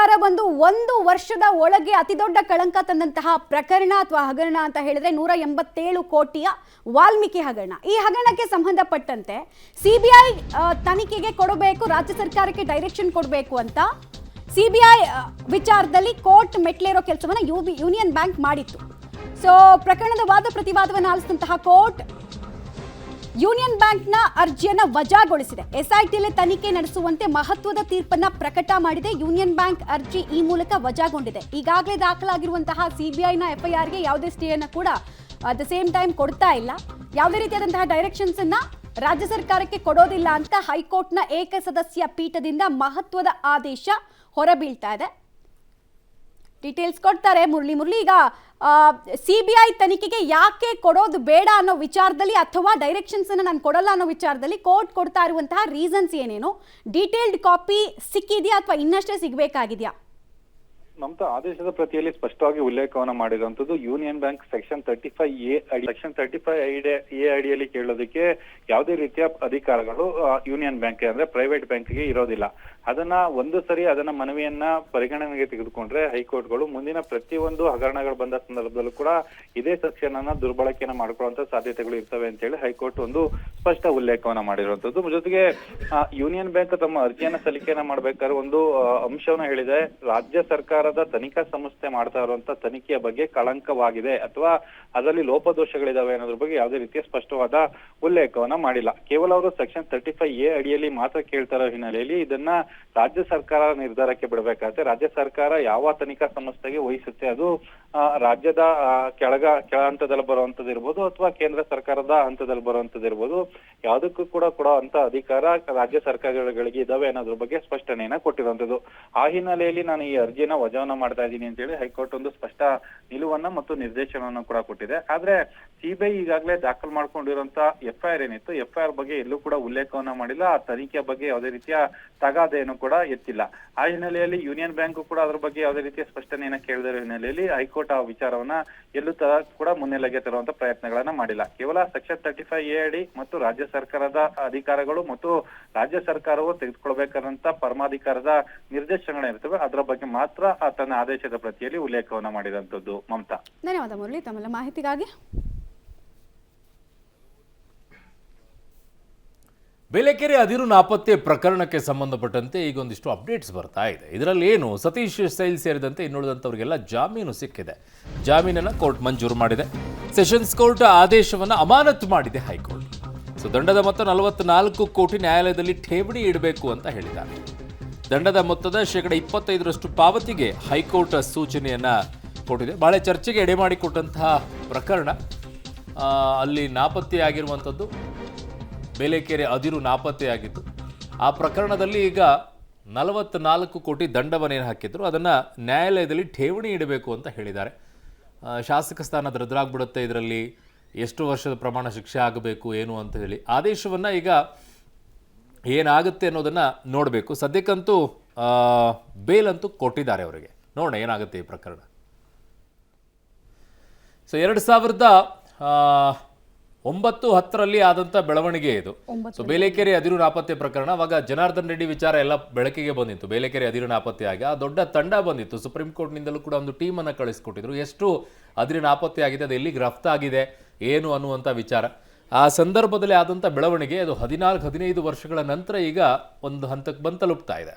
ವಿಚಾರ ಬಂದು 1 ವರ್ಷದ ಒಳಗೆ ಅತಿದೊಡ್ಡ ಕಳಂಕ ತಂದಂತಹ ಪ್ರಕರಣ ಅಥವಾ ಹಗರಣ ಅಂತ ಹೇಳಿದ್ರೆ 187 ಕೋಟಿಯ ವಾಲ್ಮೀಕಿ ಹಗರಣ. ಈ ಹಗರಣಕ್ಕೆ ಸಂಬಂಧಪಟ್ಟಂತೆ ಸಿಬಿಐ ತನಿಖೆಗೆ ಕೊಡಬೇಕು, ರಾಜ್ಯ ಸರ್ಕಾರಕ್ಕೆ ಡೈರೆಕ್ಷನ್ ಕೊಡಬೇಕು ಅಂತ ಸಿಬಿಐ ವಿಚಾರದಲ್ಲಿ ಕೋರ್ಟ್ ಮೆಟ್ಲೇರೋ ಕೆಲಸವನ್ನ ಯೂನಿಯನ್ ಬ್ಯಾಂಕ್ ಮಾಡಿತ್ತು. ಸೊ ಪ್ರಕರಣದ ವಾದ ಪ್ರತಿವಾದವನ್ನು ಆಲಿಸಿದಂತಹ ಕೋರ್ಟ್ ಯೂನಿಯನ್ ಬ್ಯಾಂಕ್ನ ಅರ್ಜಿಯನ್ನು ವಜಾಗೊಳಿಸಿದೆ. ಎಸ್ಐಟಿಯಲ್ಲಿ ತನಿಖೆ ನಡೆಸುವಂತೆ ಮಹತ್ವದ ತೀರ್ಪನ್ನ ಪ್ರಕಟ ಮಾಡಿದೆ. ಯೂನಿಯನ್ ಬ್ಯಾಂಕ್ ಅರ್ಜಿ ಈ ಮೂಲಕ ವಜಾಗೊಂಡಿದೆ. ಈಗಾಗಲೇ ದಾಖಲಾಗಿರುವಂತಹ ಸಿಬಿಐನ ಎಫ್ಐಆರ್ಗೆ ಯಾವುದೇ ಸ್ಟೇಯನ್ನು ಕೂಡ ಅಟ್ ದ ಸೇಮ್ ಟೈಮ್ ಕೊಡ್ತಾ ಇಲ್ಲ. ಯಾವುದೇ ರೀತಿಯಾದಂತಹ ಡೈರೆಕ್ಷನ್ಸ್ ಅನ್ನ ರಾಜ್ಯ ಸರ್ಕಾರಕ್ಕೆ ಕೊಡೋದಿಲ್ಲ ಅಂತ ಹೈಕೋರ್ಟ್ನ ಏಕಸದಸ್ಯ ಪೀಠದಿಂದ ಮಹತ್ವದ ಆದೇಶ ಹೊರಬೀಳ್ತಾ ಇದೆ. ಡೀಟೇಲ್ಸ್ ಕೊಡ್ತಾರೆ ಮುರಳಿ. ಈಗ ಸಿಬಿಐ ತನಿಖೆಗೆ ಯಾಕೆ ಕೊಡೋದು ಬೇಡ ಅನ್ನೋ ವಿಚಾರದಲ್ಲಿ ಅಥವಾ ಡೈರೆಕ್ಷನ್ಸ್ ಅನ್ನು ನಾನು ಕೊಡಲ್ಲ ಅನ್ನೋ ವಿಚಾರದಲ್ಲಿ ಕೋರ್ಟ್ ಕೊಡ್ತಾ ಇರುವಂತಹ ರೀಸನ್ಸ್ ಏನೇನು, ಡೀಟೇಲ್ಡ್ ಕಾಪಿ ಸಿಕ್ಕಿದೆಯಾ ಅಥವಾ ಇನ್ನಷ್ಟೇ ಸಿಗಬೇಕಾಗಿದೆಯಾ? ಮಮತಾ, ಆದೇಶದ ಪ್ರತಿಯಲ್ಲಿ ಸ್ಪಷ್ಟವಾಗಿ ಉಲ್ಲೇಖವನ್ನ ಮಾಡಿರುವಂತದ್ದು ಯೂನಿಯನ್ ಬ್ಯಾಂಕ್ ಸೆಕ್ಷನ್ 35A ಅಡಿಯಲ್ಲಿ ಕೇಳೋದಕ್ಕೆ ಯಾವುದೇ ರೀತಿಯ ಅಧಿಕಾರಗಳು ಯೂನಿಯನ್ ಬ್ಯಾಂಕ್ ಅಂದ್ರೆ ಪ್ರೈವೇಟ್ ಬ್ಯಾಂಕ್ಗೆ ಇರೋದಿಲ್ಲ. ಅದನ್ನ ಒಂದು ಸರಿ ಅದನ್ನ ಮನವಿಯನ್ನ ಪರಿಗಣನೆಗೆ ತೆಗೆದುಕೊಂಡ್ರೆ ಹೈಕೋರ್ಟ್ಗಳು ಮುಂದಿನ ಪ್ರತಿಯೊಂದು ಹಗರಣಗಳು ಬಂದ ಸಂದರ್ಭದಲ್ಲೂ ಕೂಡ ಇದೇ ಸೆಕ್ಷನ್ ಅನ್ನ ದುರ್ಬಳಕೆಯನ್ನ ಮಾಡ್ಕೊಳ್ಳುವಂತ ಸಾಧ್ಯತೆಗಳು ಇರ್ತವೆ ಅಂತ ಹೇಳಿ ಹೈಕೋರ್ಟ್ ಒಂದು ಸ್ಪಷ್ಟ ಉಲ್ಲೇಖವನ್ನ ಮಾಡಿರುವಂತದ್ದು. ಜೊತೆಗೆ ಯೂನಿಯನ್ ಬ್ಯಾಂಕ್ ತಮ್ಮ ಅರ್ಜಿಯನ್ನ ಸಲ್ಲಿಕೆಯನ್ನ ಮಾಡ್ಬೇಕಾದ್ರೆ ಒಂದು ಅಂಶವನ್ನ ಹೇಳಿದೆ, ರಾಜ್ಯ ಸರ್ಕಾರದ ತನಿಖಾ ಸಂಸ್ಥೆ ಮಾಡ್ತಾ ಇರುವಂತ ತನಿಖೆಯ ಬಗ್ಗೆ ಕಳಂಕವಾಗಿದೆ ಅಥವಾ ಅದರಲ್ಲಿ ಲೋಪದೋಷಗಳಿದಾವೆ ಅನ್ನೋದ್ರ ಬಗ್ಗೆ ಯಾವುದೇ ರೀತಿಯ ಸ್ಪಷ್ಟವಾದ ಉಲ್ಲೇಖವನ್ನ ಮಾಡಿಲ್ಲ. ಕೇವಲ ಅವರು ಸೆಕ್ಷನ್ 35A ಅಡಿಯಲ್ಲಿ ಮಾತ್ರ ಕೇಳ್ತಾ ಇರೋ ಹಿನ್ನೆಲೆಯಲ್ಲಿ ಇದನ್ನ ರಾಜ್ಯ ಸರ್ಕಾರ ನಿರ್ಧಾರಕ್ಕೆ ಬಿಡಬೇಕಾಗುತ್ತೆ. ರಾಜ್ಯ ಸರ್ಕಾರ ಯಾವ ತನಿಖಾ ಸಂಸ್ಥೆಗೆ ವಹಿಸುತ್ತೆ, ಅದು ರಾಜ್ಯದ ಕೆಳ ಹಂತದಲ್ಲಿ ಬರುವಂತದ್ದು ಇರ್ಬೋದು ಅಥವಾ ಕೇಂದ್ರ ಸರ್ಕಾರದ ಹಂತದಲ್ಲಿ ಬರುವಂತದ್ದು ಇರ್ಬೋದು, ಯಾವುದಕ್ಕೂ ಕೂಡ ಕೊಡುವಂತ ಅಧಿಕಾರ ರಾಜ್ಯ ಸರ್ಕಾರಗಳಿಗೆ ಇದಾವೆ ಅನ್ನೋದ್ರ ಬಗ್ಗೆ ಸ್ಪಷ್ಟನೆಯನ್ನ ಕೊಟ್ಟಿರುವಂತದ್ದು. ಆ ಹಿನ್ನೆಲೆಯಲ್ಲಿ ನಾನು ಈ ಅರ್ಜಿಯನ್ನ ವಜಾವನ್ನ ಮಾಡ್ತಾ ಇದ್ದೀನಿ ಅಂತ ಹೇಳಿ ಹೈಕೋರ್ಟ್ ಒಂದು ಸ್ಪಷ್ಟ ನಿಲುವನ್ನ ಮತ್ತು ನಿರ್ದೇಶನವನ್ನು ಕೂಡ ಕೊಟ್ಟಿದೆ. ಆದ್ರೆ ಸಿಬಿಐ ಈಗಾಗಲೇ ದಾಖಲು ಮಾಡ್ಕೊಂಡಿರುವಂತ ಎಫ್ಐಆರ್ ಏನಿತ್ತು, ಎಫ್ಐಆರ್ ಬಗ್ಗೆ ಎಲ್ಲೂ ಕೂಡ ಉಲ್ಲೇಖವನ್ನ ಮಾಡಿಲ್ಲ. ಆ ತನಿಖೆಯ ಬಗ್ಗೆ ಯಾವುದೇ ರೀತಿಯ ತಗಾದೆಯನ್ನು ಕೂಡ ಎತ್ತಿಲ್ಲ. ಆ ಹಿನ್ನೆಲೆಯಲ್ಲಿ ಯೂನಿಯನ್ ಬ್ಯಾಂಕ್ ಕೂಡ ಅದ್ರ ಬಗ್ಗೆ ಯಾವುದೇ ರೀತಿಯ ಸ್ಪಷ್ಟನೆಯನ್ನ ಕೇಳಿದಿರೋ ಹಿನ್ನೆಲೆಯಲ್ಲಿ ಹೈಕೋರ್ಟ್ ಆ ವಿಚಾರವನ್ನ ಎಲ್ಲೂ ಕೂಡ ಮುನ್ನೆಲೆಗೆ ತರುವಂತ ಪ್ರಯತ್ನಗಳನ್ನ ಮಾಡಿಲ್ಲ. ಕೇವಲ ಸೆಕ್ಷನ್ 35A ಅಡಿ ಮತ್ತು ರಾಜ್ಯ ಸರ್ಕಾರದ ಅಧಿಕಾರಗಳು ಮತ್ತು ರಾಜ್ಯ ಸರ್ಕಾರವು ತೆಗೆದುಕೊಳ್ಬೇಕಾದಂತ ಪರಮಾಧಿಕಾರದ ನಿರ್ದೇಶನಗಳಿರ್ತವೆ, ಅದರ ಬಗ್ಗೆ ಮಾತ್ರ ತನ್ನ ಆದೇಶದ ಪ್ರತಿಯಲ್ಲಿ ಉಲ್ಲೇಖವನ್ನ ಮಾಡಿದಂತದ್ದು. ಮಮತಾ, ಧನ್ಯವಾದ ಮುರಳಿ ತಮ್ಮೆಲ್ಲ ಮಾಹಿತಿಗಾಗಿ. ಬೇಲೆಕೆರೆ ಅದಿರು ನಾಪತ್ತೆ ಪ್ರಕರಣಕ್ಕೆ ಸಂಬಂಧಪಟ್ಟಂತೆ ಈಗ ಒಂದಿಷ್ಟು ಅಪ್ಡೇಟ್ಸ್ ಬರ್ತಾ ಇದೆ. ಇದರಲ್ಲಿ ಏನು, ಸತೀಶ್ ಸೈಲ್ ಸೇರಿದಂತೆ ಇನ್ನುಳಿದಂಥವರಿಗೆಲ್ಲ ಜಾಮೀನು ಸಿಕ್ಕಿದೆ. ಜಾಮೀನನ್ನು ಕೋರ್ಟ್ ಮಂಜೂರು ಮಾಡಿದೆ. ಸೆಷನ್ಸ್ ಕೋರ್ಟ್ ಆದೇಶವನ್ನು ಅಮಾನತು ಮಾಡಿದೆ ಹೈಕೋರ್ಟ್. ಸೊ ದಂಡದ ಮೊತ್ತ 44 ಕೋಟಿ ನ್ಯಾಯಾಲಯದಲ್ಲಿ ಠೇವಣಿ ಇಡಬೇಕು ಅಂತ ಹೇಳಿದ್ದಾರೆ. ದಂಡದ ಮೊತ್ತದ 25% ಪಾವತಿಗೆ ಹೈಕೋರ್ಟ್ ಸೂಚನೆಯನ್ನು ಕೊಟ್ಟಿದೆ. ಬಹಳ ಚರ್ಚೆಗೆ ಎಡೆಮಾಡಿಕೊಟ್ಟಂತಹ ಪ್ರಕರಣ. ಅಲ್ಲಿ ನಾಪತ್ತೆಯಾಗಿರುವಂಥದ್ದು ಬೇಲೆಕೆರೆ ಅದಿರು ನಾಪತ್ತೆಯಾಗಿತ್ತು. ಆ ಪ್ರಕರಣದಲ್ಲಿ ಈಗ 44 ಕೋಟಿ ದಂಡವನ್ನೇನು ಹಾಕಿದ್ರು ಅದನ್ನು ನ್ಯಾಯಾಲಯದಲ್ಲಿ ಠೇವಣಿ ಇಡಬೇಕು ಅಂತ ಹೇಳಿದ್ದಾರೆ. ಶಾಸಕ ಸ್ಥಾನ ರದ್ದಾಗ್ಬಿಡುತ್ತೆ, ಇದರಲ್ಲಿ ಎಷ್ಟು ವರ್ಷದ ಪ್ರಮಾಣ ಶಿಕ್ಷೆ ಆಗಬೇಕು ಏನು ಅಂತ ಹೇಳಿ ಆದೇಶವನ್ನು ಈಗ ಏನಾಗುತ್ತೆ ಅನ್ನೋದನ್ನು ನೋಡಬೇಕು. ಸದ್ಯಕ್ಕಂತೂ ಬೇಲಂತೂ ಕೊಟ್ಟಿದ್ದಾರೆ ಅವರಿಗೆ. ನೋಡೋಣ ಏನಾಗುತ್ತೆ ಈ ಪ್ರಕರಣ. ಸೊ 2009-10ರಲ್ಲಿ ಆದಂಥ ಬೆಳವಣಿಗೆ ಇದು. ಸೊ ಬೇಲೆಕೆರೆ ಅದಿರು ನಾಪತ್ತೆ ಪ್ರಕರಣ, ಅವಾಗ ಜನಾರ್ದನ್ ರೆಡ್ಡಿ ವಿಚಾರ ಎಲ್ಲ ಬೆಳಕಿಗೆ ಬಂದಿತ್ತು. ಬೇಲೆಕೆರೆ ಅದಿರು ನಾಪತ್ತೆ ಆಗಿ ಆ ದೊಡ್ಡ ತಂಡ ಬಂದಿತ್ತು. ಸುಪ್ರೀಂ ಕೋರ್ಟ್ನಿಂದಲೂ ಕೂಡ ಒಂದು ಟೀಮನ್ನು ಕಳಿಸ್ಕೊಟ್ಟಿದ್ರು. ಎಷ್ಟು ಅದಿರು ನಾಪತ್ತೆ ಆಗಿದೆ, ಅದು ಎಲ್ಲಿಗೆ ರಫ್ತಾಗಿದೆ ಏನು ಅನ್ನುವಂಥ ವಿಚಾರ. ಆ ಸಂದರ್ಭದಲ್ಲಿ ಆದಂಥ ಬೆಳವಣಿಗೆ ಅದು 14-15 ವರ್ಷಗಳ ನಂತರ ಈಗ ಒಂದು ಹಂತಕ್ಕೆ ಬಂದು ತಲುಪ್ತಾ ಇದೆ.